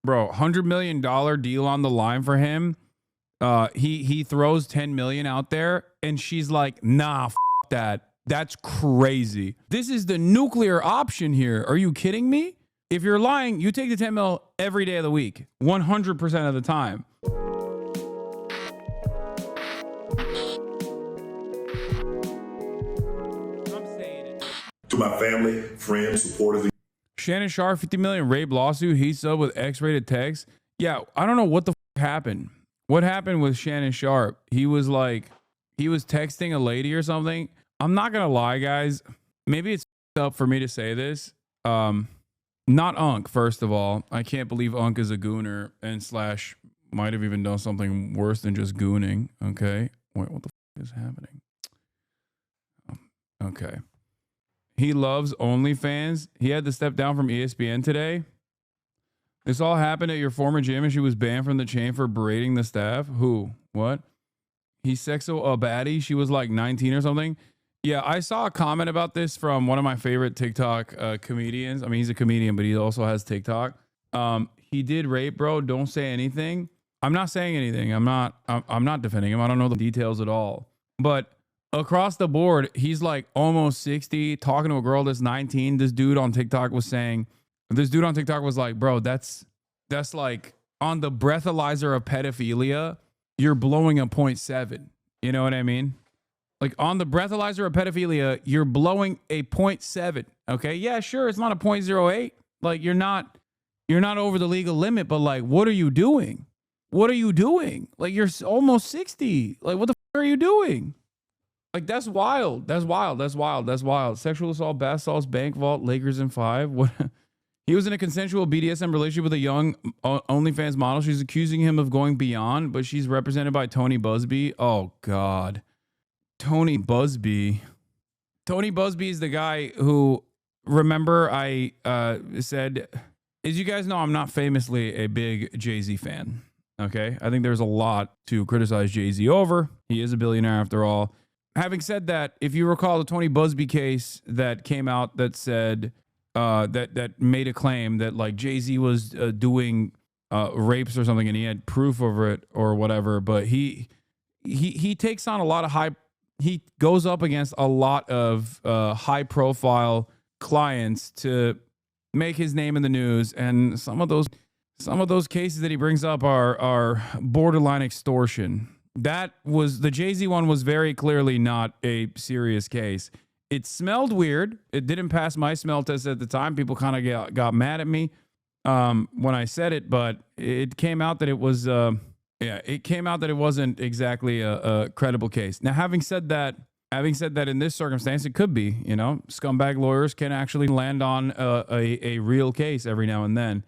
Bro, $100 million deal on the line for him. He throws 10 million out there and she's like, nah, that. That's crazy. This is the nuclear option here. Are you kidding me? If you're lying, you take the 10 mil every day of the week, 100% of the time. I'm saying it. To my family, friends, supporters. Shannon Sharpe, 50 million rape lawsuit. He's up with X-rated text. Yeah, I don't know what the happened. What happened with Shannon Sharpe? He was texting a lady or something. I'm not going to lie, guys. Maybe it's up for me to say this. Not Unc, first of all. I can't believe Unc is a gooner and slash might have even done something worse than just gooning. Okay. Wait, what the is happening? Okay. He loves OnlyFans. He had to step down from ESPN today. This all happened at your former gym and she was banned from the chain for berating the staff. Who? What? He sexo a baddie. She was like 19 or something. Yeah, I saw a comment about this from one of my favorite TikTok comedians. I mean, he's a comedian, but he also has TikTok. He did rape, bro. Don't say anything. I'm not saying anything. I'm not defending him. I don't know the details at all. But across the board, he's like almost 60, talking to a girl that's 19. This dude on TikTok was like, bro, that's like on the breathalyzer of pedophilia, you're blowing a 0.7. You know what I mean? Like on the breathalyzer of pedophilia, you're blowing a 0.7. Okay. Yeah, sure. It's not a 0.08. Like you're not over the legal limit, but like, what are you doing? What are you doing? Like you're almost 60. Like what the are you doing? Like that's wild. That's wild. That's wild. That's wild. Sexual assault, bath salts, bank vault, Lakers in 5. What? He was in a consensual BDSM relationship with a young OnlyFans model. She's accusing him of going beyond, but she's represented by Tony Busby. Oh God. Tony Busby. Tony Busby is the guy who, remember I said, as you guys know, I'm not famously a big Jay-Z fan. Okay. I think there's a lot to criticize Jay-Z over. He is a billionaire after all. Having said that, if you recall the Tony Busby case that came out that said, that made a claim that like Jay-Z was doing rapes or something and he had proof over it or whatever, but he takes on a lot of he goes up against a lot of high profile clients to make his name in the news, and some of those cases that he brings up are borderline extortion. That was the Jay-Z one was very clearly not a serious case. It smelled weird. It didn't pass my smell test at the time. People kind of got mad at me when I said it, but it came out that it was it came out that it wasn't exactly a credible case. Now, having said that, in this circumstance, it could be, you know, scumbag lawyers can actually land on a real case every now and then.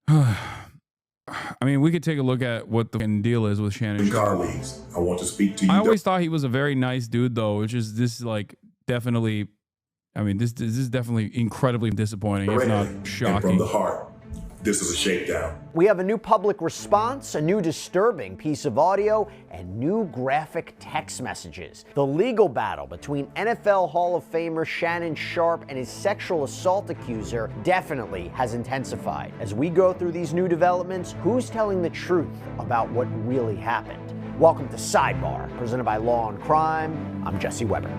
I mean, we could take a look at what the deal is with Shannon. Colleagues, I want to speak to you. I always thought he was a very nice dude, though, which is this like definitely. I mean, this is definitely incredibly disappointing, if not shocking. And from the heart, this is a shakedown. We have a new public response, a new disturbing piece of audio, and new graphic text messages. The legal battle between NFL Hall of Famer Shannon Sharpe and his sexual assault accuser definitely has intensified. As we go through these new developments, who's telling the truth about what really happened? Welcome to Sidebar, presented by Law&Crime. I'm Jesse Weber.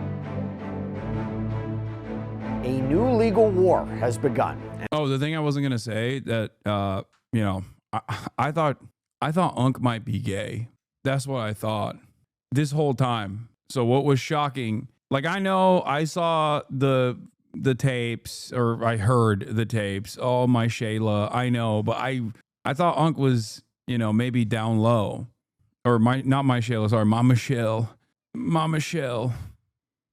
A new legal war has begun. Oh, the thing I wasn't gonna say that you know, I thought Unc might be gay. That's what I thought this whole time. So what was shocking? Like I know I saw the tapes, or I heard the tapes. Oh my Shayla, I know, but I thought Unc was, you know, maybe down low, or not my Shayla, sorry, Mama Shell.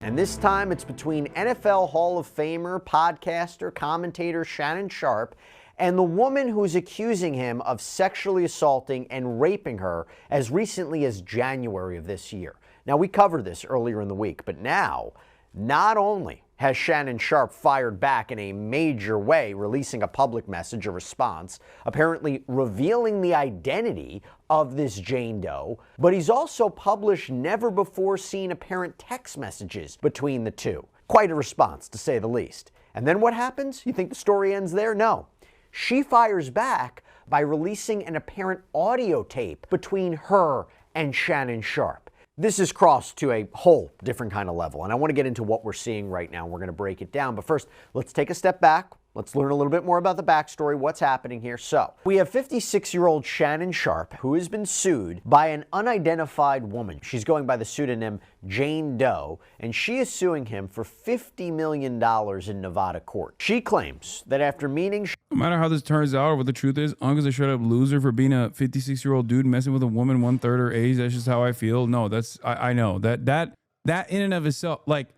And this time it's between NFL Hall of Famer, podcaster, commentator Shannon Sharpe and the woman who's accusing him of sexually assaulting and raping her as recently as January of this year. Now, we covered this earlier in the week, but now, not only has Shannon Sharpe fired back in a major way, releasing a public message, a response, apparently revealing the identity of this Jane Doe, but he's also published never-before-seen apparent text messages between the two. Quite a response, to say the least. And then what happens? You think the story ends there? No. She fires back by releasing an apparent audio tape between her and Shannon Sharpe. This is crossed to a whole different kind of level, and I want to get into what we're seeing right now. We're going to break it down, but first, let's take a step back. Let's learn a little bit more about the backstory, what's happening here. So, we have 56-year-old Shannon Sharpe, who has been sued by an unidentified woman. She's going by the pseudonym Jane Doe, and she is suing him for $50 million in Nevada court. She claims that after meeting... No matter how this turns out or what the truth is, Uncle's a straight-up loser for being a 56-year-old dude messing with a woman 1/3 her age. That's just how I feel. No, that's... I know. That in and of itself, like,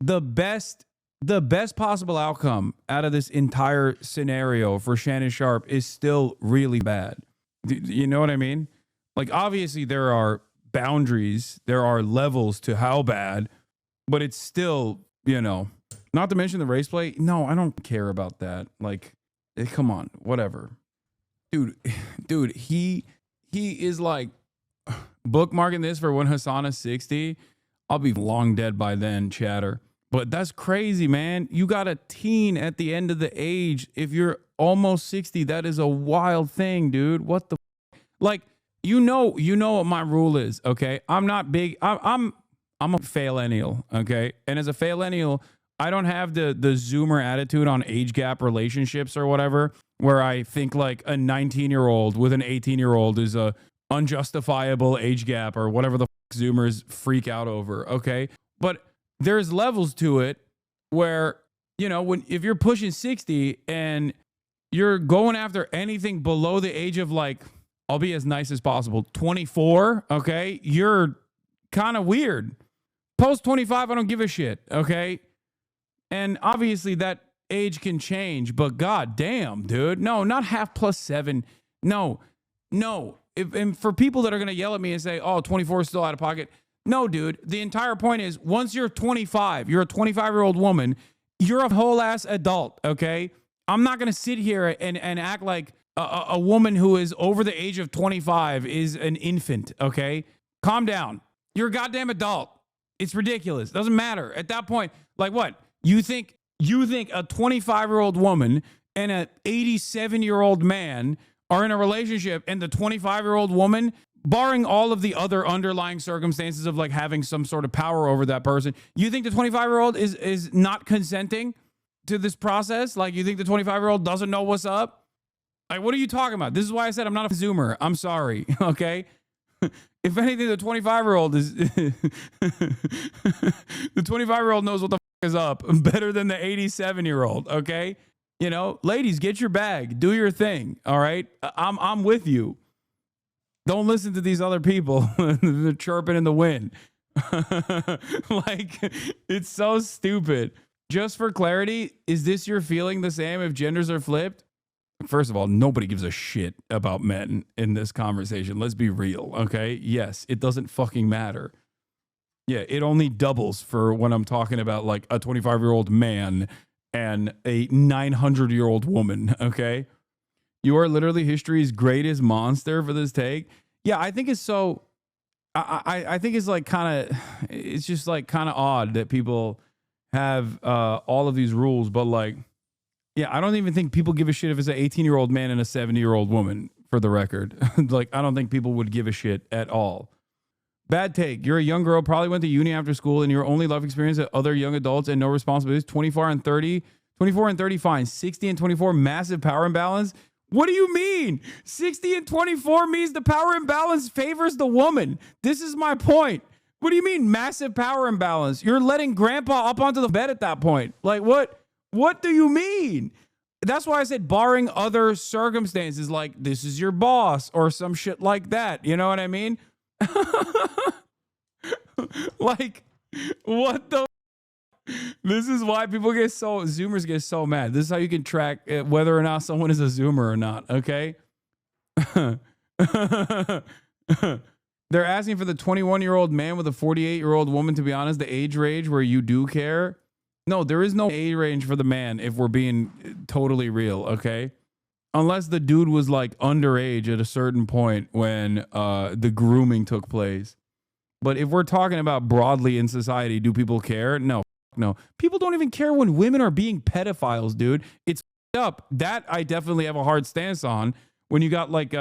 the best possible outcome out of this entire scenario for Shannon Sharpe is still really bad. You know what I mean? Like, obviously there are boundaries, there are levels to how bad, but it's still, you know, not to mention the race play. No, I don't care about that. Like, come on, whatever. Dude, he is like bookmarking this for when Hassan is 60. I'll be long dead by then, chatter. But that's crazy, man. You got a teen at the end of the age. If you're almost 60, that is a wild thing, dude. What the like, you know what my rule is, okay? I'm not big. I'm a faillennial, okay? And as a faillennial, I don't have the Zoomer attitude on age gap relationships or whatever, where I think like a 19-year-old with an 18-year-old is a unjustifiable age gap or whatever the Zoomers freak out over, okay? But there's levels to it where, you know, if you're pushing 60 and you're going after anything below the age of, like, I'll be as nice as possible, 24, okay, you're kind of weird. Post 25, I don't give a shit, okay? And obviously that age can change, but god damn, dude. No, not half plus 7. No. And for people that are going to yell at me and say, oh, 24 is still out of pocket. No, dude, the entire point is once you're 25, you're a 25-year-old woman, you're a whole ass adult, okay? I'm not going to sit here and act like a woman who is over the age of 25 is an infant, okay? Calm down. You're a goddamn adult. It's ridiculous. Doesn't matter. At that point, like what? You think a 25-year-old woman and an 87-year-old man are in a relationship and the 25-year-old woman, barring all of the other underlying circumstances of like having some sort of power over that person, you think the 25-year-old is not consenting to this process? Like, you think the 25-year-old doesn't know what's up? Like, what are you talking about? This is why I said I'm not a Zoomer. I'm sorry, okay? If anything, the 25-year-old is... the 25-year-old knows what the fuck is up better than the 87-year-old, okay? You know, ladies, get your bag. Do your thing, all right? I'm with you. Don't listen to these other people. They're chirping in the wind. Like, it's so stupid. Just for clarity, is this your feeling the same if genders are flipped? First of all, nobody gives a shit about men in this conversation. Let's be real, okay? Yes, it doesn't fucking matter. Yeah, it only doubles for when I'm talking about like a 25-year-old man and a 900-year-old woman, okay? You are literally history's greatest monster for this take. Yeah, I think it's so... I think it's like kind of... It's just like kind of odd that people have all of these rules, but like... Yeah, I don't even think people give a shit if it's an 18-year-old man and a 70-year-old woman, for the record. Like, I don't think people would give a shit at all. Bad take. You're a young girl, probably went to uni after school, and your only life experience at other young adults and no responsibilities. 24 and 30, fine. 60 and 24, massive power imbalance. What do you mean? 60 and 24 means the power imbalance favors the woman. This is my point. What do you mean, massive power imbalance? You're letting grandpa up onto the bed at that point. Like, what? What do you mean? That's why I said barring other circumstances, like this is your boss or some shit like that. You know what I mean? Like, what the? This is why people get so, Zoomers get so mad. This is how you can track whether or not someone is a Zoomer or not, okay? They're asking for the 21-year-old man with a 48-year-old woman, to be honest, the age range where you do care. No, there is no age range for the man if we're being totally real, okay? Unless the dude was like underage at a certain point when the grooming took place. But if we're talking about broadly in society, do people care? No. People don't even care when women are being pedophiles, dude. It's up. That I definitely have a hard stance on. when you got like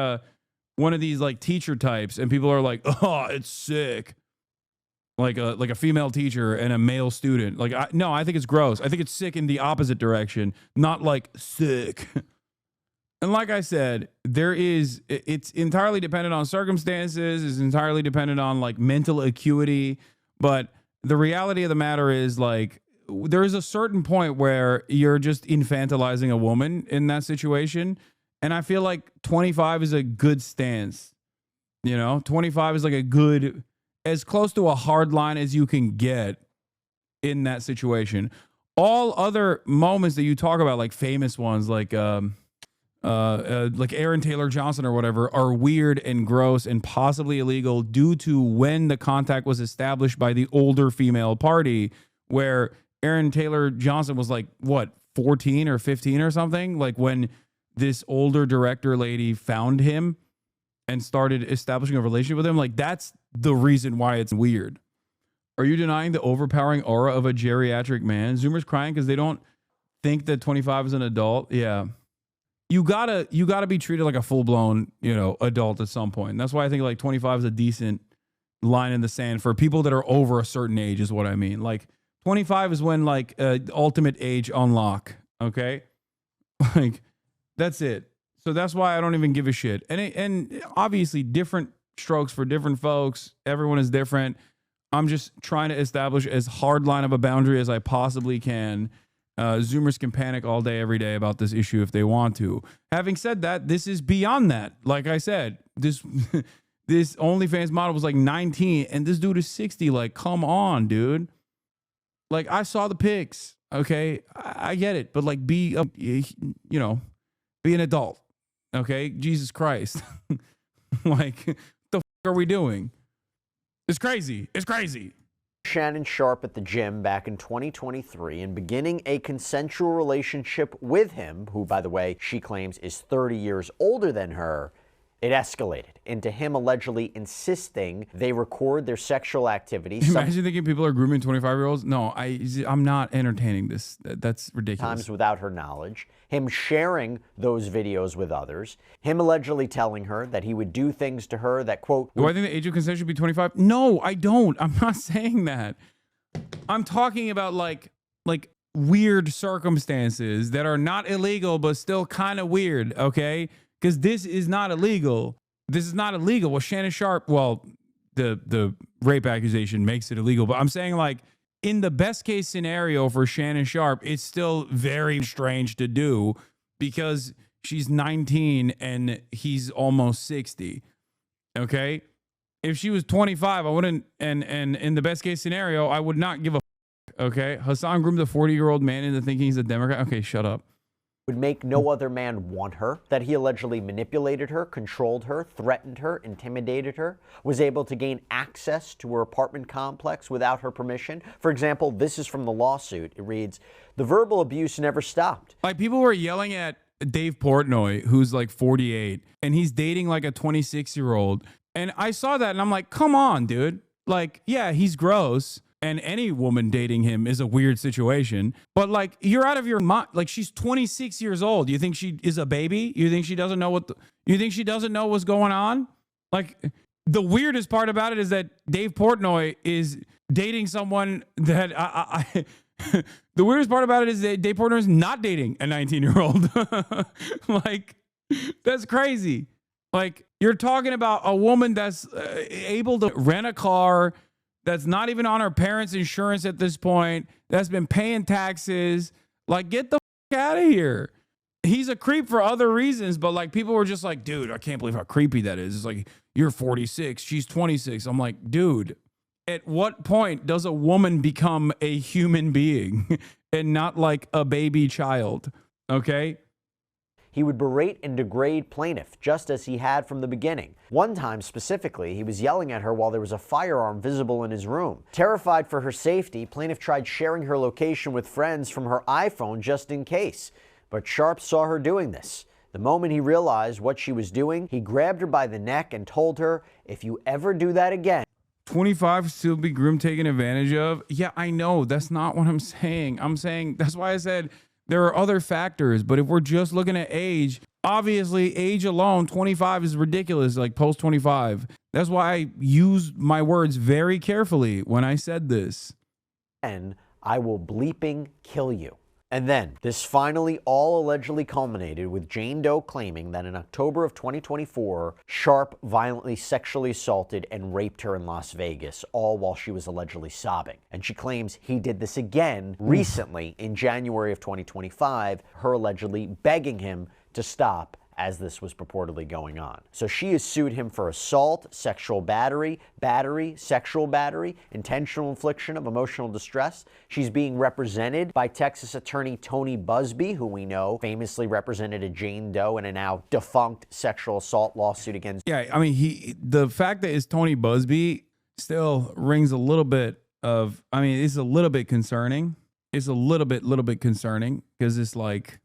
one of these like teacher types and people are like, oh, it's sick. Like a female teacher and a male student. Like, no, I think it's gross. I think it's sick in the opposite direction, not like sick. And like I said, it's entirely dependent on circumstances. It's entirely dependent on like mental acuity. But the reality of the matter is like, there is a certain point where you're just infantilizing a woman in that situation. And I feel like 25 is a good stance. 25 is like a good, as close to a hard line as you can get in that situation. All other moments that you talk about, like famous ones, like Aaron Taylor Johnson or whatever, are weird and gross and possibly illegal due to when the contact was established by the older female party, where Aaron Taylor Johnson was like, what, 14 or 15 or something? Like when this older director lady found him and started establishing a relationship with him. Like, that's the reason why it's weird. Are you denying the overpowering aura of a geriatric man? Zoomers crying because they don't think that 25 is an adult. Yeah. You gotta be treated like a full-blown, adult at some point. And that's why I think like 25 is a decent line in the sand for people that are over a certain age is what I mean. Like 25 is when like ultimate age unlock. Okay. Like that's it. So that's why I don't even give a shit. And obviously different strokes for different folks. Everyone is different. I'm just trying to establish as hard line of a boundary as I possibly can. Zoomers can panic all day, every day about this issue if they want to. Having said that, this is beyond that. Like I said, this OnlyFans model was like 19 and this dude is 60. Like, come on, dude. Like, I saw the pics. Okay. I get it. But like, be an adult. Okay, Jesus Christ. Like, the f are we doing? It's crazy. It's crazy. Shannon Sharpe at the gym back in 2023 and beginning a consensual relationship with him, who, by the way, she claims is 30 years older than her. It escalated into him allegedly insisting they record their sexual activity. Imagine thinking people are grooming 25-year-olds. No, I'm not entertaining this. That's ridiculous. Times without her knowledge. Him sharing those videos with others. Him allegedly telling her that he would do things to her that, quote... Do I think the age of consent should be 25? No, I don't. I'm not saying that. I'm talking about like weird circumstances that are not illegal but still kind of weird, okay? Because this is not illegal. This is not illegal. Well, Shannon Sharpe, well, the rape accusation makes it illegal. But I'm saying, like, in the best case scenario for Shannon Sharpe, it's still very strange to do because she's 19 and he's almost 60. Okay? If she was 25, I wouldn't, and in the best case scenario, I would not give a okay? Hasan groomed a 40-year-old man into thinking he's a Democrat. Okay, shut up. Would make no other man want her, that he allegedly manipulated her, controlled her, threatened her, intimidated her, was able to gain access to her apartment complex without her permission. For example, this is from the lawsuit. It reads, the verbal abuse never stopped. Like, people were yelling at Dave Portnoy, who's like 48, and he's dating like a 26-year-old. And I saw that and I'm like, come on, dude. Like, yeah, he's gross. And any woman dating him is a weird situation. But like, you're out of your mind. Like, she's 26 years old. You think she is a baby? You think she doesn't know you think she doesn't know what's going on? Like, the weirdest part about it is that Dave Portnoy is dating someone that the weirdest part about it is that Dave Portnoy is not dating a 19-year-old. Like, that's crazy. Like, you're talking about a woman that's able to rent a car, that's not even on her parents' insurance at this point, that's been paying taxes. Like, get the f out of here. He's a creep for other reasons, but like, people were just like, dude, I can't believe how creepy that is. It's like, you're 46, she's 26. I'm like, dude, at what point does a woman become a human being and not like a baby child? Okay? He would berate and degrade plaintiff, just as he had from the beginning. One time specifically, he was yelling at her while there was a firearm visible in his room. Terrified for her safety, plaintiff tried sharing her location with friends from her iPhone just in case. But Sharpe saw her doing this. The moment he realized what she was doing, he grabbed her by the neck and told her, if you ever do that again... 25 still be groomed, taken advantage of? Yeah, I know. That's not what I'm saying. I'm saying, that's why I said... there are other factors, but if we're just looking at age, Obviously, age alone, 25 is ridiculous, like post 25. That's why I used my words very carefully when I said this. And I will bleeping kill you. And then this finally all allegedly culminated with Jane Doe claiming that in October of 2024, Sharpe violently sexually assaulted and raped her in Las Vegas, all while she was allegedly sobbing. And she claims he did this again recently in January of 2025, her allegedly begging him to stop as this was purportedly going on. So she has sued him for assault, sexual battery, sexual battery, intentional infliction of emotional distress. She's being represented by Texas attorney Tony Busby, who we know famously represented a Jane Doe in a now defunct sexual assault lawsuit against. Yeah, I mean, the fact that it's Tony Busby still rings a little bit of, I mean, it's a little bit concerning. It's a little bit concerning because it's like,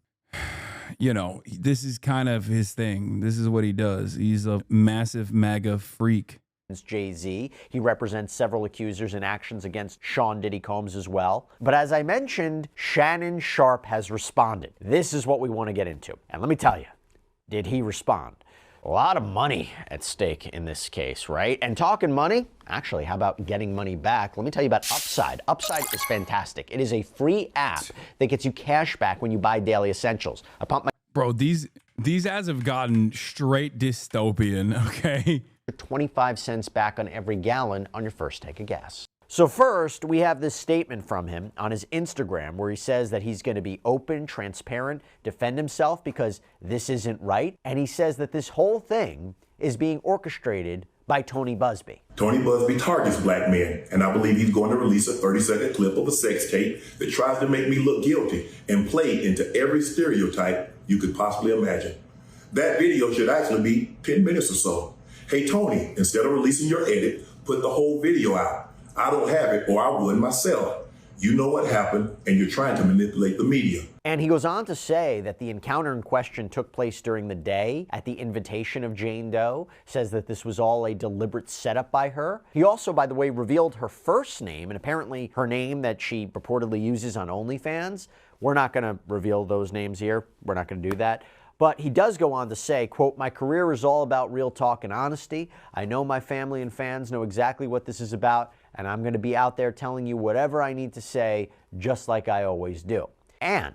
you know, this is kind of his thing. This is what he does. He's a massive MAGA freak. Jay-Z. He represents several accusers in actions against Sean Diddy Combs as well. But as I mentioned, Shannon Sharpe has responded. This is what we want to get into. And let me tell you, did he respond? A lot of money at stake in this case, right? And talking money, actually, how about getting money back? Let me tell you about Upside. Upside is fantastic. It is a free app that gets you cash back when you buy daily essentials. I pump my Bro, these ads have gotten straight dystopian, okay? 25 cents back on every gallon on your first tank of gas. So first, we have this statement from him on his Instagram where he says that he's going to be open, transparent, defend himself because this isn't right. And he says that this whole thing is being orchestrated by Tony Busby. Tony Busby targets black men, and I believe he's going to release a 30-second clip of a sex tape that tries to make me look guilty and play into every stereotype you could possibly imagine. That video should actually be 10 minutes or so. Hey, Tony, instead of releasing your edit, put the whole video out. I don't have it, or I would myself. You know what happened, and you're trying to manipulate the media. And he goes on to say that the encounter in question took place during the day at the invitation of Jane Doe, says that this was all a deliberate setup by her. He also, by the way, revealed her first name and apparently her name that she purportedly uses on OnlyFans. We're not going to reveal those names here. We're not going to do that. But he does go on to say, quote, "My career is all about real talk and honesty. I know my family and fans know exactly what this is about, and I'm going to be out there telling you whatever I need to say, just like I always do." And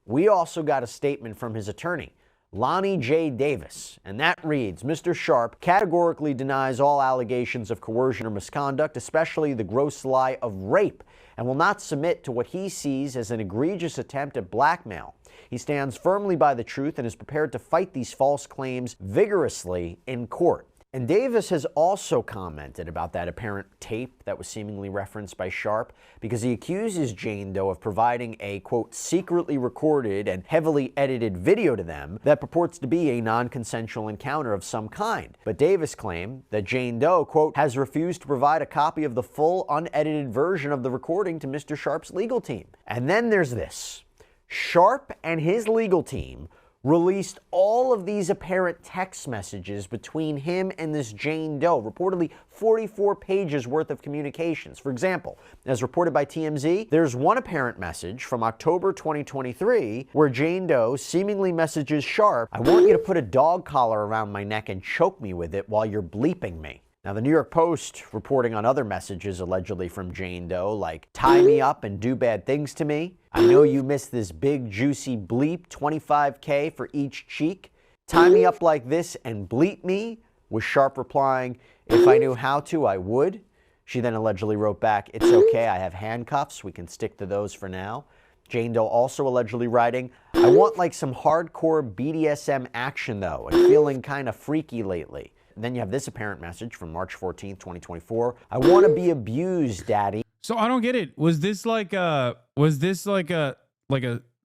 we also got a statement from his attorney, Lonnie J. Davis, and that reads, "Mr. Sharpe categorically denies all allegations of coercion or misconduct, especially the gross lie of rape, and will not submit to what he sees as an egregious attempt at blackmail. He stands firmly by the truth and is prepared to fight these false claims vigorously in court." And Davis has also commented about that apparent tape that was seemingly referenced by Sharpe because he accuses Jane Doe of providing a, quote, secretly recorded and heavily edited video to them that purports to be a non-consensual encounter of some kind. But Davis claimed that Jane Doe, quote, has refused to provide a copy of the full unedited version of the recording to Mr. Sharpe's legal team. And then there's this. Sharpe and his legal team released all of these apparent text messages between him and this Jane Doe, reportedly 44 pages worth of communications. For example, as reported by TMZ, there's one apparent message from October 2023 where Jane Doe seemingly messages Sharpe, "I want you to put a dog collar around my neck and choke me with it while you're bleeping me." Now, the New York Post reporting on other messages allegedly from Jane Doe, like, "Tie me up and do bad things to me. I know you missed this big juicy bleep, 25K for each cheek. Tie me up like this and bleep me," with Sharpe replying, "If I knew how to, I would." She then allegedly wrote back, "It's okay, I have handcuffs. We can stick to those for now." Jane Doe also allegedly writing, "I want like some hardcore BDSM action though, and feeling kind of freaky lately." And then you have this apparent message from March 14th, 2024. "I want to be abused, daddy." So I don't get it. Was this like a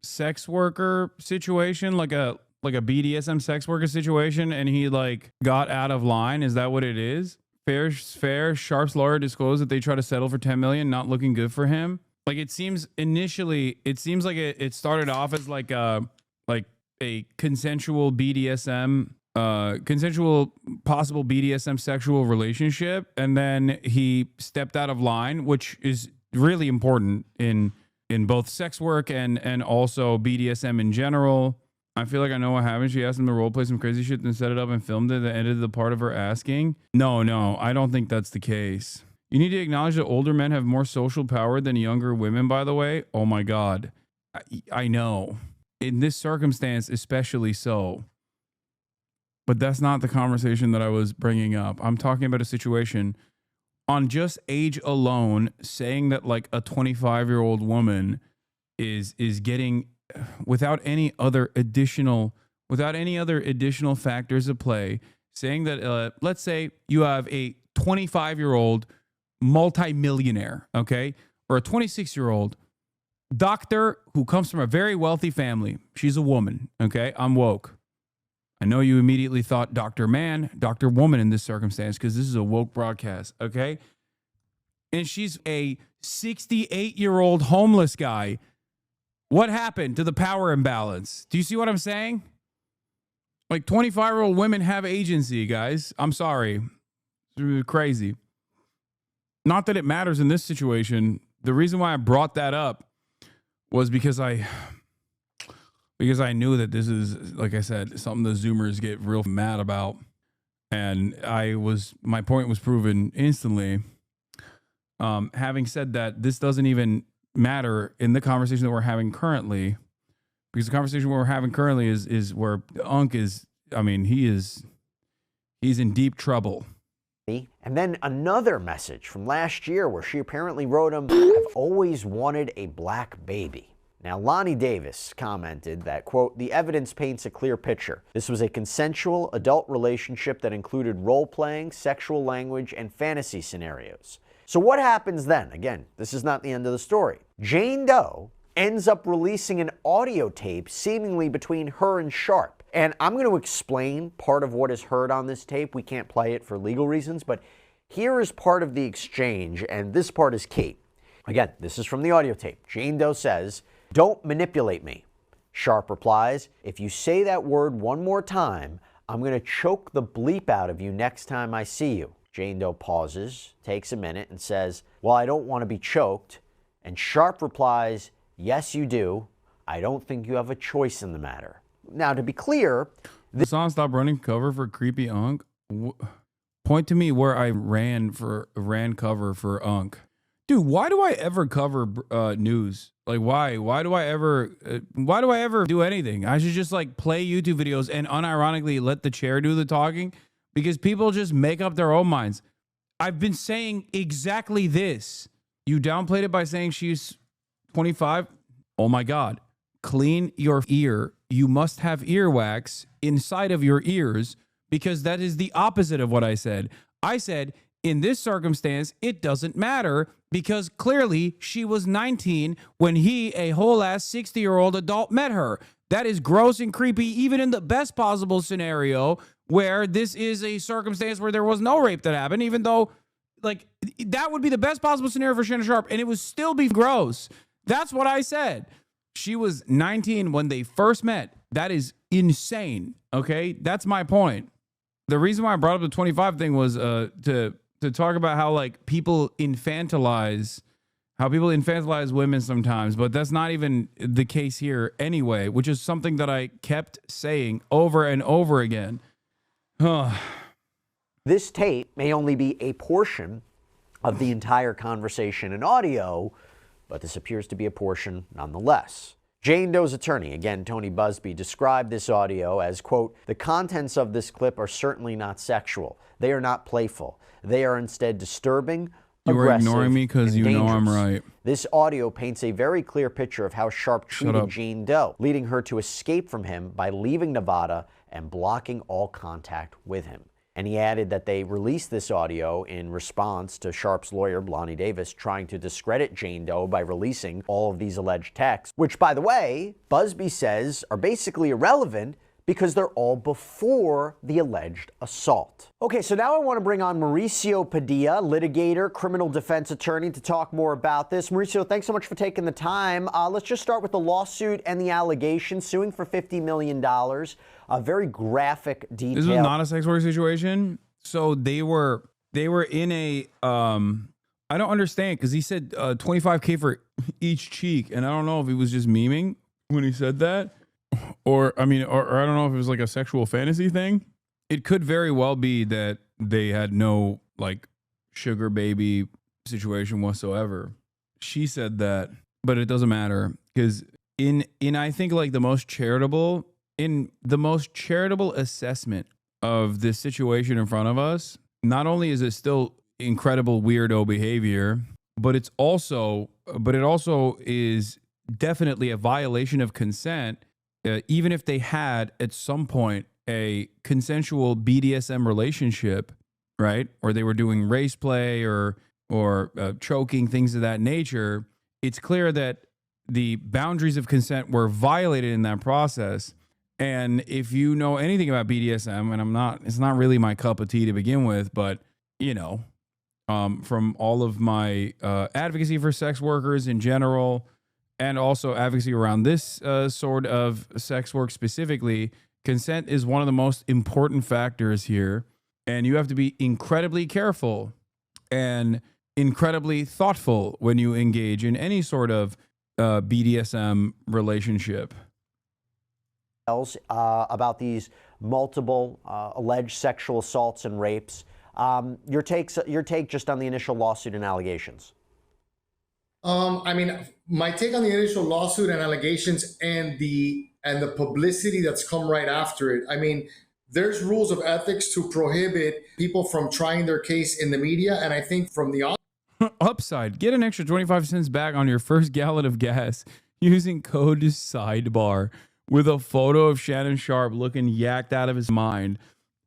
sex worker situation, like a BDSM sex worker situation, and he like got out of line? Is that what it is? Fair. Sharpe's lawyer disclosed that they try to settle for 10 million, not looking good for him. Like it seems like it started off as like a consensual BDSM. Consensual possible BDSM sexual relationship, and then he stepped out of line, which is really important in both sex work and also BDSM in general. I feel like I know what happened. She asked him to role play some crazy shit, then set it up and filmed it, then edited the part of her asking. No, I don't think that's the case. You need to acknowledge that older men have more social power than younger women, by the way. Oh my God. I know. In this circumstance, especially so. But that's not the conversation that I was bringing up. I'm talking about a situation on just age alone, saying that like a 25-year-old woman is getting, without any other additional factors at play, saying that let's say you have a 25-year-old multimillionaire, okay, or a 26-year-old doctor who comes from a very wealthy family. She's a woman, okay? I'm woke. I know you immediately thought Dr. Man, Dr. Woman in this circumstance, because this is a woke broadcast, okay? And she's a 68-year-old homeless guy. What happened to the power imbalance? Do you see what I'm saying? Like 25-year-old women have agency, guys. I'm sorry. It's crazy. Not that it matters in this situation. The reason why I brought that up was because I knew that this is, like I said, something the Zoomers get real mad about. And my point was proven instantly. Having said that, this doesn't even matter in the conversation that we're having currently, because the conversation we're having currently is where Unc is, I mean, he's in deep trouble. And then another message from last year where she apparently wrote him, "I've always wanted a black baby." Now, Lonnie Davis commented that, quote, "The evidence paints a clear picture. This was a consensual adult relationship that included role-playing, sexual language, and fantasy scenarios." So what happens then? Again, this is not the end of the story. Jane Doe ends up releasing an audio tape seemingly between her and Sharpe. And I'm going to explain part of what is heard on this tape. We can't play it for legal reasons, but here is part of the exchange, and this part is key. Again, this is from the audio tape. Jane Doe says, "Don't manipulate me." Sharpe replies, "If you say that word one more time, I'm going to choke the bleep out of you next time I see you." Jane Doe pauses, takes a minute, and says, "Well, I don't want to be choked." And Sharpe replies, "Yes, you do. I don't think you have a choice in the matter." Now, to be clear, The song "Stop Running" cover for Creepy Unc. Point to me where I ran cover for Unc. Dude, why do I ever cover news? Like, why? Why do I ever do anything? I should just like play YouTube videos and unironically let the chair do the talking, because people just make up their own minds. I've been saying exactly this. You downplayed it by saying she's 25. Oh my God. Clean your ear. You must have earwax inside of your ears, because that is the opposite of what I said. I said, in this circumstance, it doesn't matter, because clearly she was 19 when he, a whole ass 60-year-old adult, met her. That is gross and creepy, even in the best possible scenario where this is a circumstance where there was no rape that happened, even though, like, that would be the best possible scenario for Shannon Sharpe, and it would still be gross. That's what I said. She was 19 when they first met. That is insane. Okay, that's my point. The reason why I brought up the 25 thing was to talk about how like people infantilize women sometimes, but that's not even the case here anyway, which is something that I kept saying over and over again. This tape may only be a portion of the entire conversation and audio, but this appears to be a portion nonetheless. Jane Doe's attorney, again, Tony Busby, described this audio as, quote, "The contents of this clip are certainly not sexual. They are not playful. They are instead disturbing, aggressive, You were ignoring me because you know I'm right. This audio paints a very clear picture of how Sharpe treated Jane Doe, leading her to escape from him by leaving Nevada and blocking all contact with him." And he added that they released this audio in response to Sharpe's lawyer, Lonnie Davis, trying to discredit Jane Doe by releasing all of these alleged texts, which, by the way, Busby says are basically irrelevant because they're all before the alleged assault. Okay, so now I want to bring on Mauricio Padilla, litigator, criminal defense attorney, to talk more about this. Mauricio, thanks so much for taking the time. Let's just start with the lawsuit and the allegation, suing for $50 million. A very graphic detail. This was not a sex work situation. So they were in a, I don't understand, because he said $25K for each cheek. And I don't know if he was just memeing when he said that. or I mean, or I don't know if it was like a sexual fantasy thing. It could very well be that they had no like sugar baby situation whatsoever. She said that, but it doesn't matter because in I think like the most charitable assessment of this situation in front of us, not only is it still incredible weirdo behavior, but it also is definitely a violation of consent, even if they had at some point a consensual BDSM relationship, right? Or they were doing race play or choking, things of that nature. It's clear that the boundaries of consent were violated in that process. And if you know anything about BDSM, and it's not really my cup of tea to begin with, but you know, from all of my advocacy for sex workers in general, and also advocacy around this sort of sex work specifically, consent is one of the most important factors here. And you have to be incredibly careful and incredibly thoughtful when you engage in any sort of BDSM relationship. About these multiple alleged sexual assaults and rapes. Your take just on the initial lawsuit and allegations. I mean, my take on the initial lawsuit and allegations and the publicity that's come right after it. I mean, there's rules of ethics to prohibit people from trying their case in the media, and I think from the upside, get an extra 25 cents back on your first gallon of gas using code SIDEBAR with a photo of Shannon Sharpe looking yacked out of his mind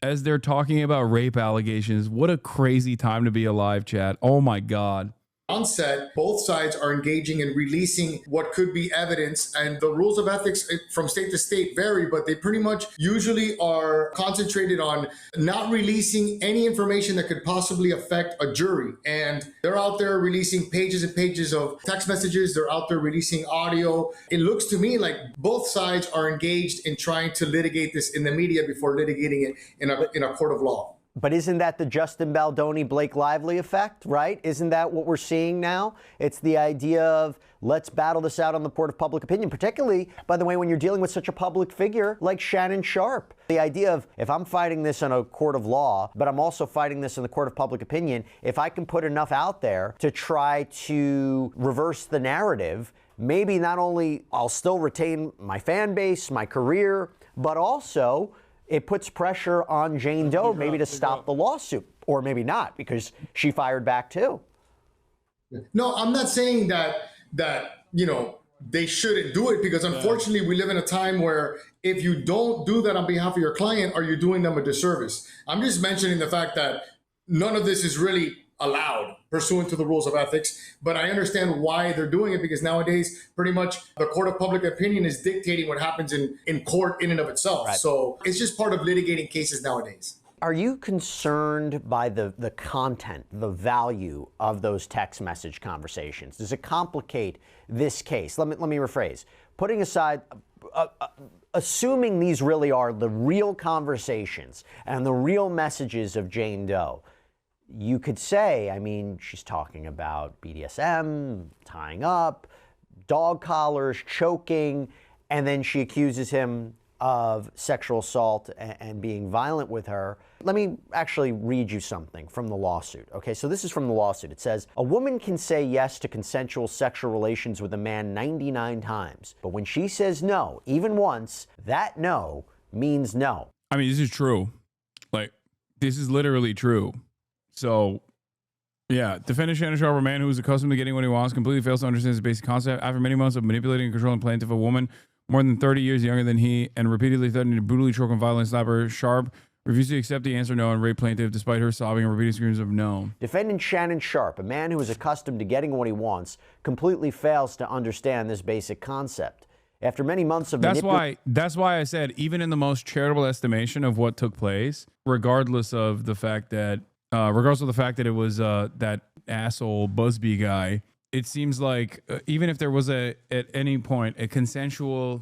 as they're talking about rape allegations. What a crazy time to be alive, chat. Oh my God. onset, both sides are engaging in releasing what could be evidence, and the rules of ethics from state to state vary, but they pretty much usually are concentrated on not releasing any information that could possibly affect a jury. And they're out there releasing pages and pages of text messages. They're out there releasing audio. It looks to me like both sides are engaged in trying to litigate this in the media before litigating it in a court of law. But isn't that the Justin Baldoni, Blake Lively effect, right? Isn't that what we're seeing now? It's the idea of let's battle this out on the court of public opinion, particularly, by the way, when you're dealing with such a public figure like Shannon Sharpe. The idea of if I'm fighting this in a court of law, but I'm also fighting this in the court of public opinion, if I can put enough out there to try to reverse the narrative, maybe not only I'll still retain my fan base, my career, but also it puts pressure on Jane Doe maybe to stop the lawsuit, or maybe not, because she fired back too. No, I'm not saying that they shouldn't do it, because unfortunately we live in a time where if you don't do that on behalf of your client, are you doing them a disservice? I'm just mentioning the fact that none of this is really allowed pursuant to the rules of ethics, but I understand why they're doing it, because nowadays pretty much the court of public opinion is dictating what happens in court in and of itself. Right. So it's just part of litigating cases nowadays. Are you concerned by the content, the value of those text message conversations? Does it complicate this case? Let me rephrase. Putting aside, assuming these really are the real conversations and the real messages of Jane Doe, you could say, I mean, she's talking about BDSM, tying up, dog collars, choking, and then she accuses him of sexual assault and being violent with her. Let me actually read you something from the lawsuit. Okay, so this is from the lawsuit. It says, a woman can say yes to consensual sexual relations with a man 99 times, but when she says no, even once, that no means no. I mean, this is true. Like, this is literally true. So, yeah, defendant Shannon Sharpe, a man who is accustomed to getting what he wants, completely fails to understand his basic concept. After many months of manipulating and controlling plaintiff, a woman more than 30 years younger than he, and repeatedly threatening to brutally choke and violently slap her, Sharpe refused to accept the answer no and raped plaintiff despite her sobbing and repeating screams of no. Defendant Shannon Sharpe, a man who is accustomed to getting what he wants, completely fails to understand this basic concept. After many months of that's why I said, even in the most charitable estimation of what took place, regardless of the fact that it was that asshole Busby guy, it seems like even if there was at any point a consensual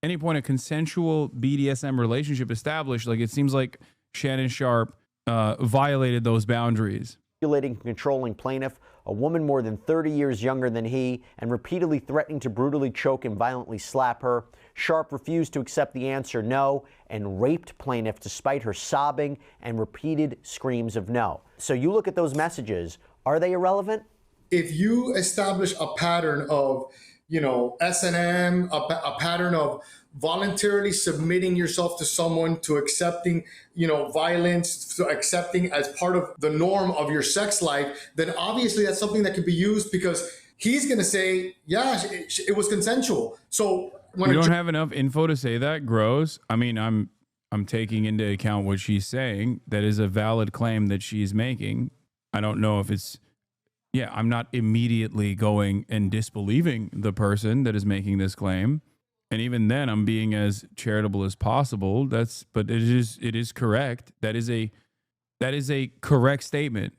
BDSM relationship established, like it seems like Shannon Sharpe violated those boundaries. manipulating and controlling plaintiff, a woman more than 30 years younger than he, and repeatedly threatening to brutally choke and violently slap her. Sharpe refused to accept the answer no and raped plaintiff despite her sobbing and repeated screams of no. So you look at those messages, are they irrelevant? If you establish a pattern of, S&M, a pattern of voluntarily submitting yourself to someone, to accepting, violence, to accepting as part of the norm of your sex life, then obviously that's something that can be used, because he's going to say, yeah, it was consensual. So when you don't have enough info to say that, gross. I mean, I'm taking into account what she's saying. That is a valid claim that she's making. I don't know if it's, I'm not immediately going and disbelieving the person that is making this claim. And even then, I'm being as charitable as possible. But it is correct. That is a correct statement.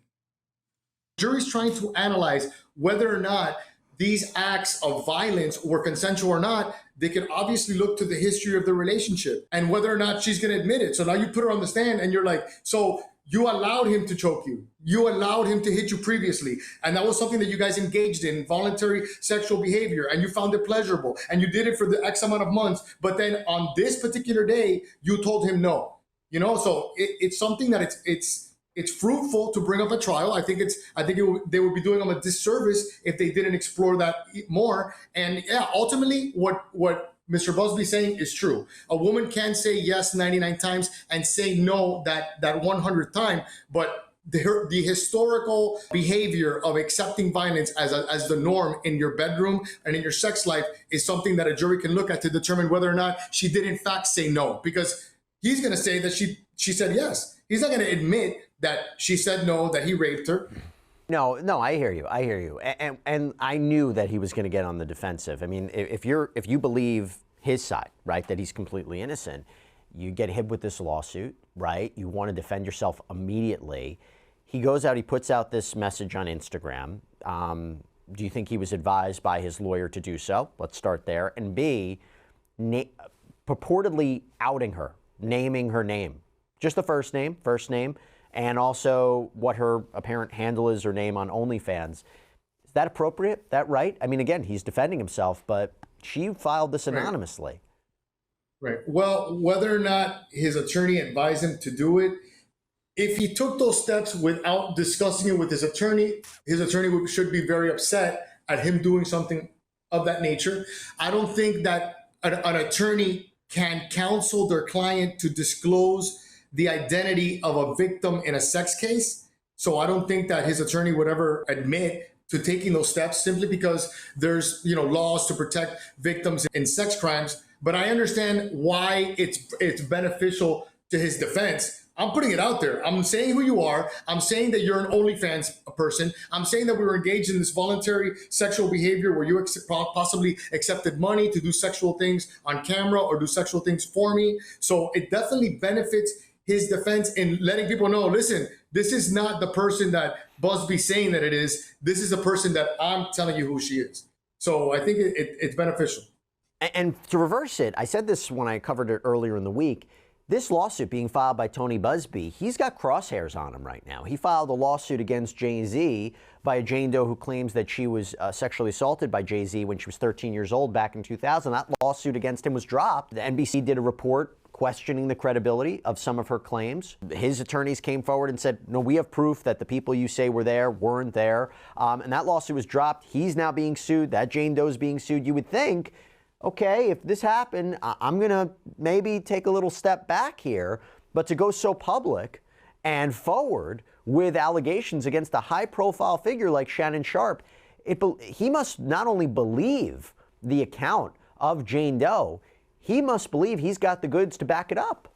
Jury's trying to analyze whether or not these acts of violence were consensual or not. They can obviously look to the history of the relationship and whether or not she's going to admit it. So now you put her on the stand and you're like, so you allowed him to choke you. You allowed him to hit you previously. And that was something that you guys engaged in, voluntary sexual behavior, and you found it pleasurable. And you did it for the X amount of months. But then on this particular day, you told him no. So it's something that it's fruitful to bring up a trial. I think they would be doing them a disservice if they didn't explore that more. And ultimately what Mr. Busby's saying is true. A woman can say yes 99 times and say no that 100th time, but the historical behavior of accepting violence as the norm in your bedroom and in your sex life is something that a jury can look at to determine whether or not she did in fact say no, because he's going to say that she said yes. He's not going to admit that she said no, that he raped her. No, I hear you. And I knew that he was going to get on the defensive. I mean, if you believe his side, right, that he's completely innocent, you get hit with this lawsuit, right? You want to defend yourself immediately. He goes out, he puts out this message on Instagram. Do you think he was advised by his lawyer to do so? Let's start there. And B, purportedly outing her, naming her name, just the first name, and also what her apparent handle is or name on OnlyFans. Is that appropriate? That right? I mean, again, he's defending himself, but she filed this anonymously. Right. Well, whether or not his attorney advised him to do it, if he took those steps without discussing it with his attorney should be very upset at him doing something of that nature. I don't think that an attorney can counsel their client to disclose the identity of a victim in a sex case. So I don't think that his attorney would ever admit to taking those steps, simply because there's laws to protect victims in sex crimes. But I understand why it's beneficial to his defense. I'm putting it out there. I'm saying who you are. I'm saying that you're an OnlyFans person. I'm saying that we were engaged in this voluntary sexual behavior where you possibly accepted money to do sexual things on camera or do sexual things for me. So it definitely benefits his defense in letting people know, listen, this is not the person that Busby's saying that it is. This is a person that I'm telling you who she is. So I think it's beneficial. And to reverse it, I said this when I covered it earlier in the week, this lawsuit being filed by Tony Busby, he's got crosshairs on him right now. He filed a lawsuit against Jay-Z by a Jane Doe who claims that she was sexually assaulted by Jay-Z when she was 13 years old back in 2000. That lawsuit against him was dropped. The NBC did a report questioning the credibility of some of her claims. His attorneys came forward and said, no, we have proof that the people you say were there weren't there. And that lawsuit was dropped. He's now being sued. That Jane Doe is being sued. You would think, okay, if this happened, I'm going to maybe take a little step back here. But to go so public and forward with allegations against a high-profile figure like Shannon Sharpe, he must not only believe the account of Jane Doe, he must believe he's got the goods to back it up.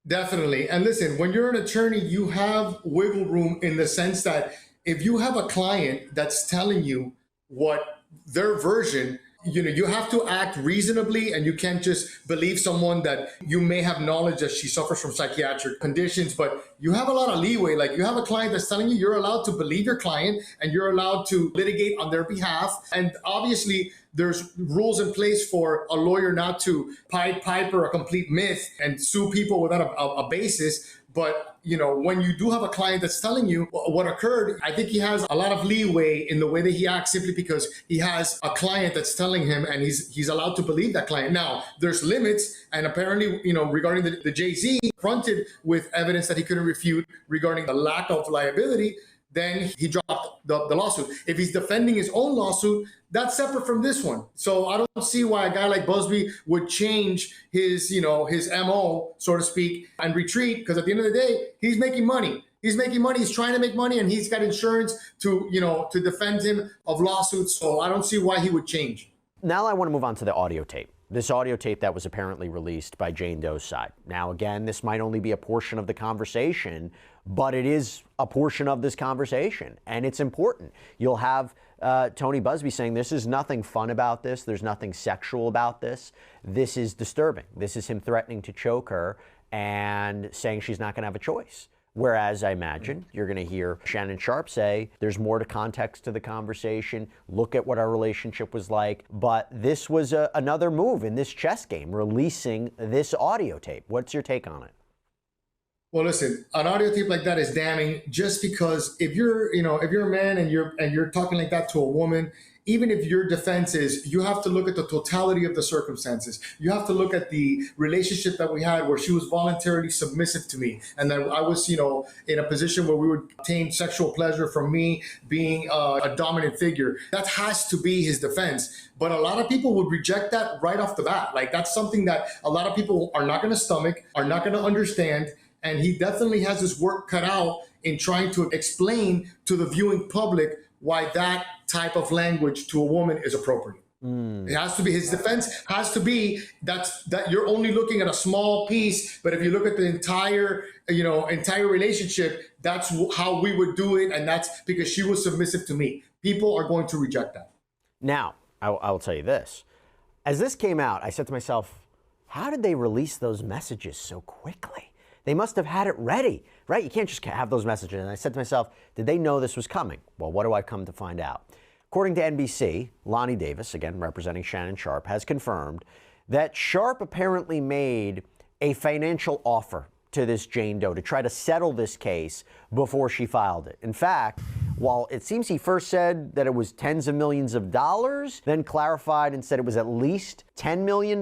Definitely. And listen, when you're an attorney, you have wiggle room in the sense that if you have a client that's telling you what their version, you have to act reasonably, and you can't just believe someone that you may have knowledge that she suffers from psychiatric conditions, but you have a lot of leeway. Like, you have a client that's telling you, you're allowed to believe your client and you're allowed to litigate on their behalf. And obviously there's rules in place for a lawyer not to pipe or a complete myth and sue people without a basis. But, you know, when you do have a client that's telling you what occurred, I think he has a lot of leeway in the way that he acts, simply because he has a client that's telling him, and he's allowed to believe that client. Now, there's limits, and apparently, you know, regarding the Jay-Z, confronted with evidence that he couldn't refute regarding the lack of liability, then he dropped the lawsuit. If he's defending his own lawsuit, that's separate from this one. So I don't see why a guy like Busby would change his, you know, his MO, so to speak, and retreat, because at the end of the day, he's making money. He's making money. He's trying to make money, and he's got insurance to, you know, to defend him of lawsuits. So I don't see why he would change. Now I want to move on to the audio tape. This audio tape that was apparently released by Jane Doe's side. Now, again, this might only be a portion of the conversation, but it is a portion of this conversation, and it's important. You'll have Tony Busby saying this is nothing fun about this. There's nothing sexual about this. This is disturbing. This is him threatening to choke her and saying she's not going to have a choice. Whereas I imagine you're going to hear Shannon Sharpe say there's more to context to the conversation. Look at what our relationship was like. But this was another move in this chess game, releasing this audio tape. What's your take on it? Well, listen, an audio tape like that is damning, just because if you're a man and you're talking like that to a woman, even if your defense is, you have to look at the totality of the circumstances. You have to look at the relationship that we had where she was voluntarily submissive to me, and that I was, you know, in a position where we would obtain sexual pleasure from me being a dominant figure. That has to be his defense. But a lot of people would reject that right off the bat. Like, that's something that a lot of people are not going to stomach, are not going to understand. And he definitely has his work cut out in trying to explain to the viewing public why that type of language to a woman is appropriate. It has to be, his defense has to be that you're only looking at a small piece, but if you look at the entire relationship, that's how we would do it, and that's because she was submissive to me. People are going to reject that. Now, I will tell you this. As this came out, I said to myself, how did they release those messages so quickly? They must have had it ready, right? You can't just have those messages. And I said to myself, did they know this was coming? Well, what do I come to find out? According to NBC, Lonnie Davis, again representing Shannon Sharpe, has confirmed that Sharpe apparently made a financial offer to this Jane Doe to try to settle this case before she filed it. In fact, while it seems he first said that it was tens of millions of dollars, then clarified and said it was at least $10 million.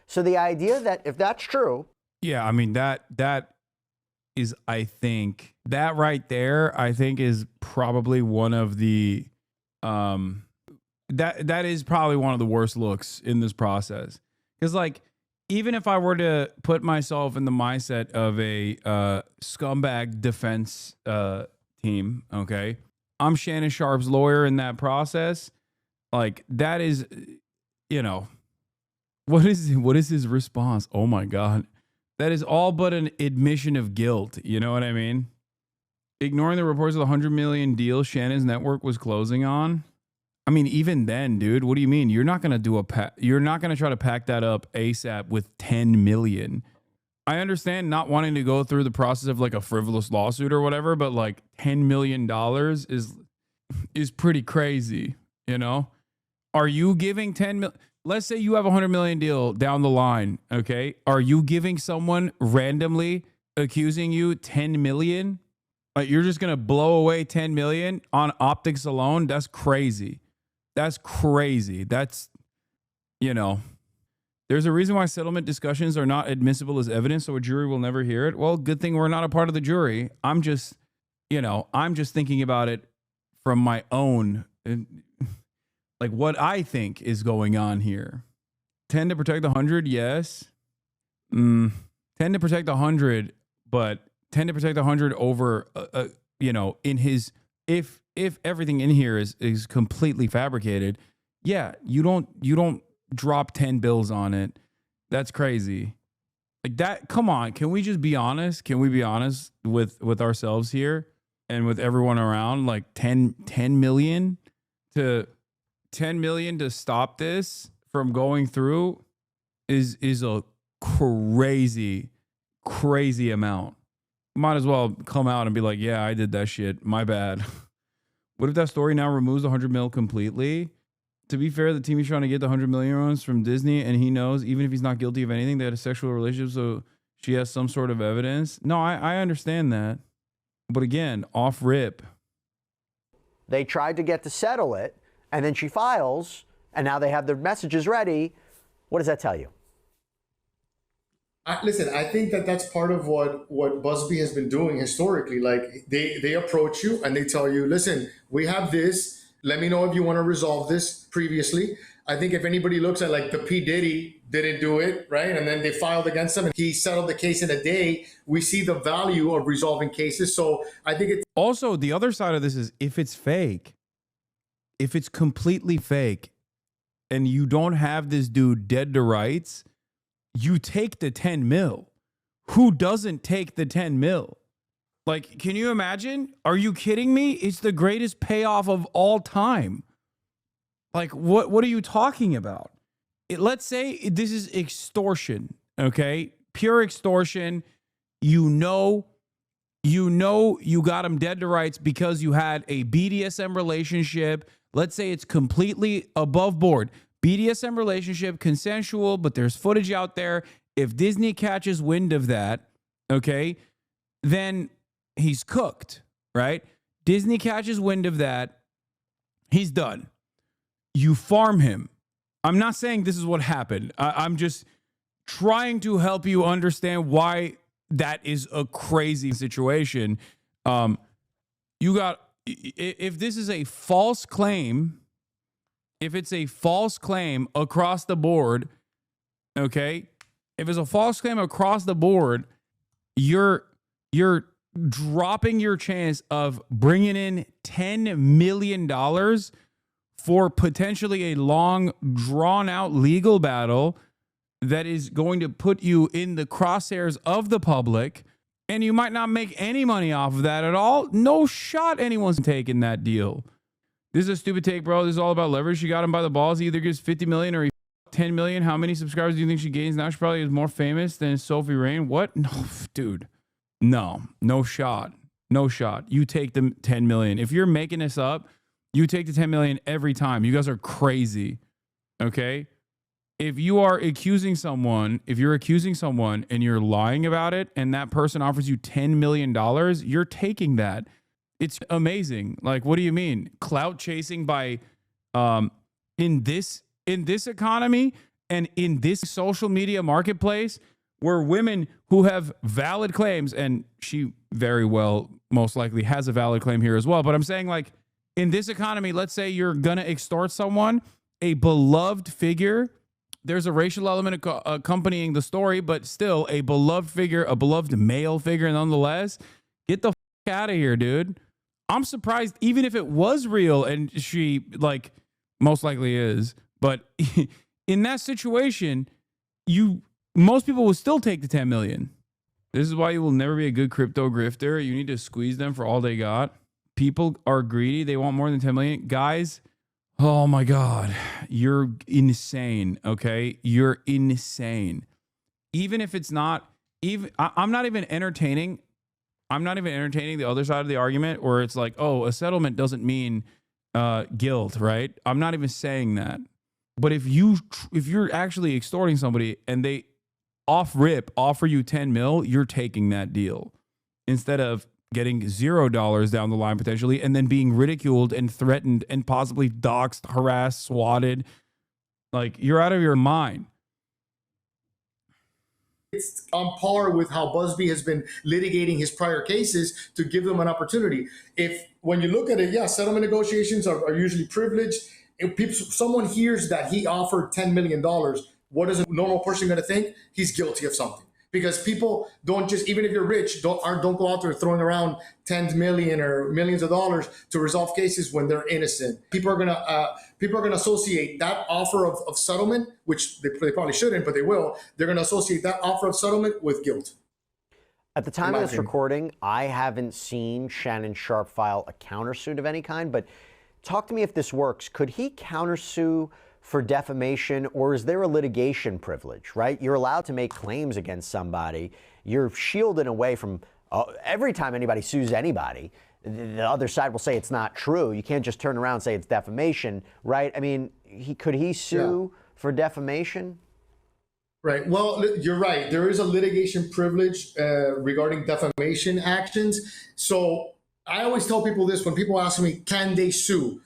So the idea that if that's true, yeah, I mean, that is, I think, that right there, I think is probably one of the, that is probably one of the worst looks in this process. Because, like, even if I were to put myself in the mindset of a scumbag defense team, okay, I'm Shannon Sharpe's lawyer in that process. Like, that is, you know, what is his response? Oh my God. That is all but an admission of guilt. You know what I mean? Ignoring the reports of the $100 million deal Shannon's network was closing on. I mean, even then, dude, what do you mean? You're not going to you're not going to try to pack that up ASAP with 10 million. I understand not wanting to go through the process of like a frivolous lawsuit or whatever, but like $10 million is pretty crazy. You know, are you giving 10 million? Let's say you have a $100 million deal down the line. Okay. Are you giving someone randomly accusing you 10 million? Like, you're just going to blow away 10 million on optics alone? That's crazy. That's crazy. That's, you know, there's a reason why settlement discussions are not admissible as evidence, so a jury will never hear it. Well, good thing we're not a part of the jury. I'm just thinking about it from my own, like what I think is going on here. 10 to protect the 100, yes. 10 to protect the 100, but 10 to protect the 100 over, in his, if everything in here is completely fabricated, yeah, you don't drop 10 bills on it. That's crazy. Like that, come on, can we just be honest? Can we be honest with ourselves here and with everyone around? Like 10 million to stop this from going through is a crazy amount. Might as well come out and be like, yeah, I did that shit. My bad. What if that story now removes the 100 mil completely? To be fair, the team is trying to get the 100 million runs from Disney, and he knows even if he's not guilty of anything, they had a sexual relationship. So she has some sort of evidence. No, I understand that. But again, off rip. They tried to get to settle it, and then she files, and now they have their messages ready. What does that tell you? Listen, I think that that's part of what Busby has been doing historically. Like they approach you and they tell you, listen, we have this. Let me know if you want to resolve this previously. I think if anybody looks at like the P. Diddy didn't do it, right? And then they filed against him and he settled the case in a day. We see the value of resolving cases. So I think it's also the other side of this is if it's fake, if it's completely fake and you don't have this dude dead to rights, you take the 10 mil. Who doesn't take the 10 mil? Like, can you imagine? Are you kidding me? It's the greatest payoff of all time. Like, what are you talking about? Let's say this is extortion, okay? Pure extortion. You know you got him dead to rights because you had a BDSM relationship. Let's say it's completely above board. BDSM relationship, consensual, but there's footage out there. If Disney catches wind of that, okay, then he's cooked, right? Disney catches wind of that, he's done. You farm him. I'm not saying this is what happened. I'm just trying to help you understand why that is a crazy situation. You got, if this is a false claim, if it's a false claim across the board, okay, if it's a false claim across the board, you're dropping your chance of bringing in $10 million for potentially a long, drawn-out legal battle that is going to put you in the crosshairs of the public, and you might not make any money off of that at all. No shot anyone's taking that deal. This is a stupid take, bro. This is all about leverage. She got him by the balls. He either gives 50 million or 10 million. How many subscribers do you think she gains now? She probably is more famous than Sophie Rain. What? No, dude. No shot. No shot. You take the 10 million. If you're making this up, you take the 10 million every time. You guys are crazy. Okay? If you're accusing someone and you're lying about it and that person offers you $10 million, you're taking that. It's amazing. Like, what do you mean? Clout chasing by in this economy and in this social media marketplace where women who have valid claims, and she very well most likely has a valid claim here as well, but I'm saying, like, in this economy, let's say you're gonna extort someone, a beloved figure. There's a racial element accompanying the story, but still a beloved figure, a beloved male figure nonetheless. Get the out of here, dude. I'm surprised, even if it was real, and she, like, most likely is, but in that situation, most people will still take the 10 million. This is why you will never be a good crypto grifter. You need to squeeze them for all they got. People are greedy. They want more than 10 million. Guys, oh my God, you're insane, okay? You're insane. Even if it's not, I'm not even entertaining the other side of the argument where it's like, oh, a settlement doesn't mean guilt, right? I'm not even saying that. But if you're actually extorting somebody and they off rip offer you 10 mil, you're taking that deal instead of getting $0 down the line potentially and then being ridiculed and threatened and possibly doxxed, harassed, swatted. Like, you're out of your mind. It's on par with how Busby has been litigating his prior cases to give them an opportunity. When you look at it, yeah, settlement negotiations are usually privileged. If someone hears that he offered $10 million, what is a normal person going to think? He's guilty of something. Because people don't just, even if you're rich, don't go out there throwing around 10 million or millions of dollars to resolve cases when they're innocent. People are gonna associate that offer of settlement, which they probably shouldn't, but they will. They're gonna associate that offer of settlement with guilt. At the time of this recording, I haven't seen Shannon Sharpe file a countersuit of any kind, but talk to me if this works. Could he countersue for defamation, or is there a litigation privilege, right? You're allowed to make claims against somebody. You're shielded away from every time anybody sues anybody, the other side will say it's not true. You can't just turn around and say it's defamation, right? I mean, could he sue for defamation? Right. Well, you're right. There is a litigation privilege regarding defamation actions. So I always tell people this when people ask me, can they sue?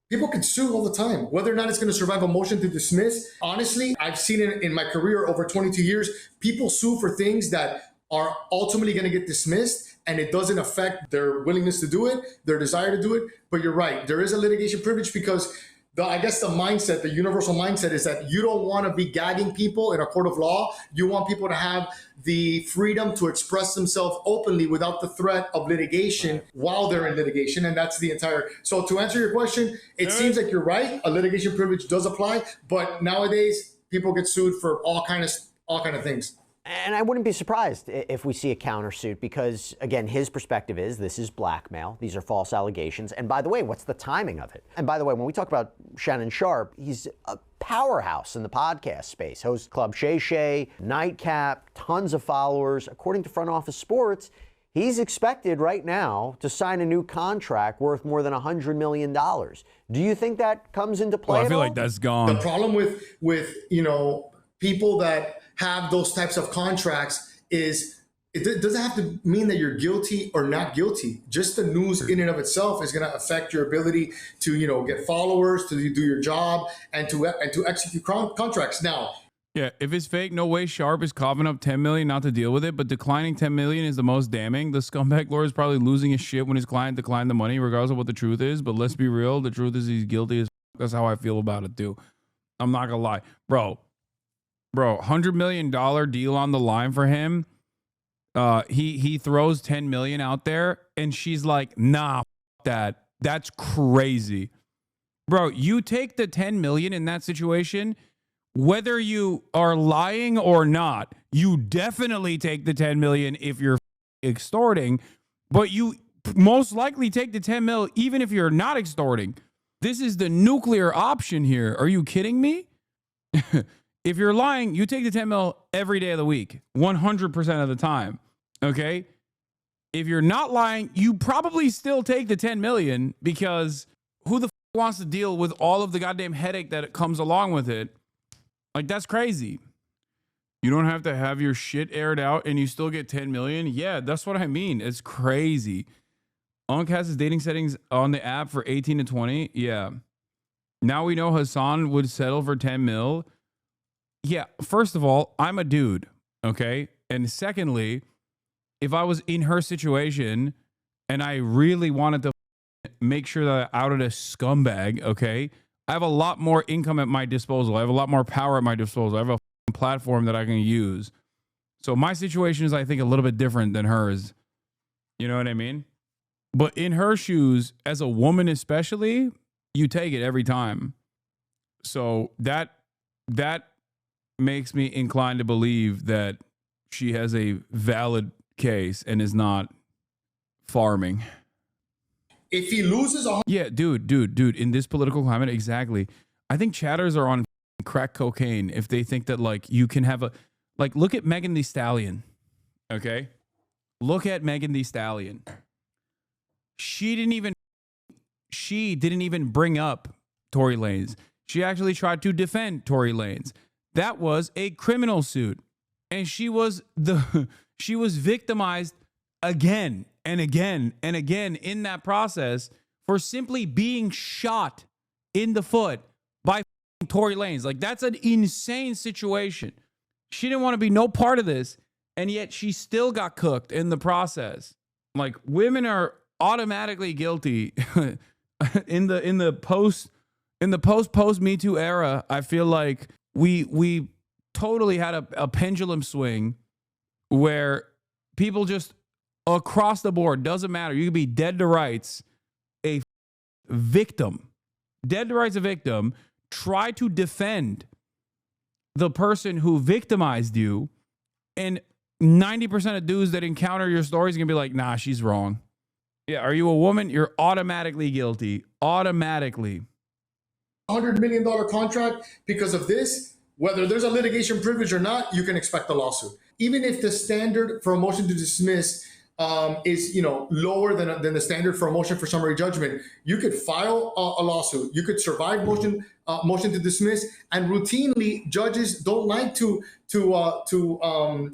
People can sue all the time. Whether or not it's going to survive a motion to dismiss, honestly, I've seen it in my career over 22 years. People sue for things that are ultimately going to get dismissed, and it doesn't affect their willingness to do it, their desire to do it. But you're right. There is a litigation privilege because I guess the mindset, the universal mindset is that you don't want to be gagging people in a court of law. You want people to have the freedom to express themselves openly without the threat of litigation while they're in litigation. And that's the entire. So to answer your question, it seems like you're right. A litigation privilege does apply, but nowadays people get sued for all kind of things. And I wouldn't be surprised if we see a countersuit because, again, his perspective is this is blackmail. These are false allegations. And by the way, what's the timing of it? And by the way, when we talk about Shannon Sharpe, he's a powerhouse in the podcast space. Hosts Club Shay Shay, Nightcap, tons of followers. According to Front Office Sports, he's expected right now to sign a new contract worth more than $100 million. Do you think that comes into play? I feel like that's gone. The problem with people that have those types of contracts is it doesn't have to mean that you're guilty or not guilty. Just the news in and of itself is going to affect your ability to get followers, to do your job, and to execute contracts. Now, yeah, if it's fake, no way Sharpe is coughing up $10 million not to deal with it, but declining $10 million is the most damning. The scumbag lawyer is probably losing his shit when his client declined the money, regardless of what the truth is. But let's be real, the truth is he's guilty as f. That's how I feel about it too. I'm not gonna lie, bro, $100 million deal on the line for him. He throws 10 million out there and she's like, nah, that's crazy. Bro, you take the 10 million in that situation, whether you are lying or not, you definitely take the 10 million if you're extorting, but you most likely take the 10 mil even if you're not extorting. This is the nuclear option here. Are you kidding me? If you're lying, you take the 10 mil every day of the week, 100% of the time. Okay. If you're not lying, you probably still take the 10 million because who the f wants to deal with all of the goddamn headache that comes along with it? Like, that's crazy. You don't have to have your shit aired out and you still get 10 million. Yeah, that's what I mean. It's crazy. Unc has his dating settings on the app for 18 to 20. Yeah. Now we know Hasan would settle for 10 mil. Yeah, first of all, I'm a dude, okay? And secondly, if I was in her situation and I really wanted to make sure that I outed a scumbag, okay, I have a lot more income at my disposal. I have a lot more power at my disposal. I have a platform that I can use. So my situation is, I think, a little bit different than hers. You know what I mean? But in her shoes, as a woman especially, you take it every time. So that makes me inclined to believe that she has a valid case and is not farming. If he loses yeah, dude, in this political climate, exactly. I think chatters are on crack cocaine if they think that, like, you can have look at Megan Thee Stallion, okay? Look at Megan Thee Stallion. She didn't even bring up Tory Lanez. She actually tried to defend Tory Lanez. That was a criminal suit. And she was victimized again and again and again in that process for simply being shot in the foot by Tory Lanez. Like, that's an insane situation. She didn't want to be no part of this, and yet she still got cooked in the process. Like, women are automatically guilty in the post Me Too era. I feel like we totally had a pendulum swing where people just across the board, doesn't matter. You could be dead to rights, a victim, try to defend the person who victimized you. And 90% of dudes that encounter your stories are going to be like, nah, she's wrong. Yeah. Are you a woman? You're automatically guilty. Automatically. $100 million contract because of this, whether there's a litigation privilege or not, you can expect a lawsuit. Even if the standard for a motion to dismiss is, lower than the standard for a motion for summary judgment, you could file a lawsuit. You could survive motion to dismiss, and routinely judges don't like to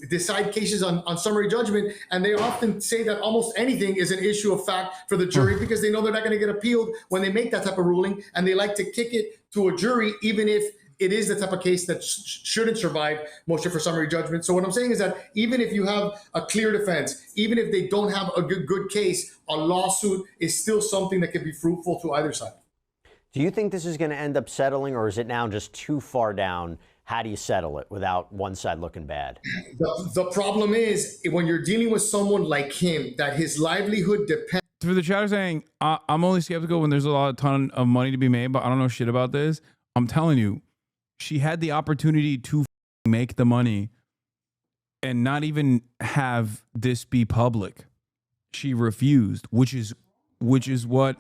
decide cases on summary judgment, and they often say that almost anything is an issue of fact for the jury because they know they're not going to get appealed when they make that type of ruling, and they like to kick it to a jury even if it is the type of case that shouldn't survive motion for summary judgment. So what I'm saying is that even if you have a clear defense, even if they don't have a good case, a lawsuit is still something that can be fruitful to either side. Do you think this is going to end up settling, or is it now just too far down? How do you settle it without one side looking bad? The problem is when you're dealing with someone like him, that his livelihood depends. For the chatter saying, I'm only skeptical when there's a ton of money to be made, but I don't know shit about this. I'm telling you, she had the opportunity to make the money and not even have this be public. She refused, which is what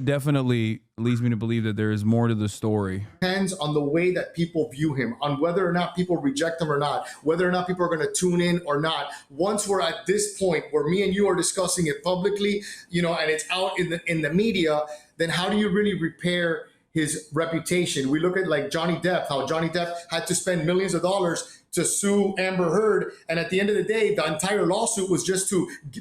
definitely leads me to believe that there is more to the story. Depends on the way that people view him, on whether or not people reject him or not, whether or not people are going to tune in or not. Once we're at this point where me and you are discussing it publicly, and it's out in the media, then how do you really repair his reputation? We look at like Johnny Depp, how Johnny Depp had to spend millions of dollars to sue Amber Heard, and at the end of the day, the entire lawsuit was just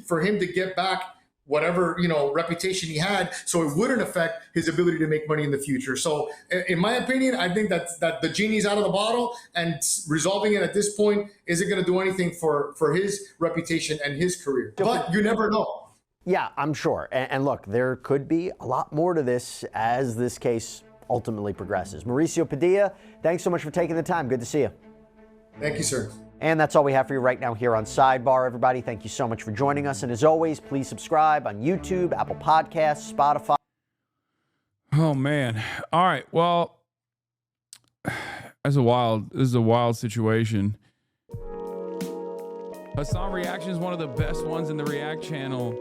for him to get back whatever reputation he had, so it wouldn't affect his ability to make money in the future. So in my opinion, I think that the genie's out of the bottle, and resolving it at this point isn't going to do anything for his reputation and his career. But you never know. Yeah, I'm sure. And look, there could be a lot more to this as this case ultimately progresses. Mauricio Padilla, thanks so much for taking the time. Good to see you. Thank you, sir. And that's all we have for you right now here on Sidebar, everybody. Thank you so much for joining us. And as always, please subscribe on YouTube, Apple Podcasts, Spotify. Oh, man. All right. Well, this is a wild situation. Hasan Reactions, one of the best ones in the React channel.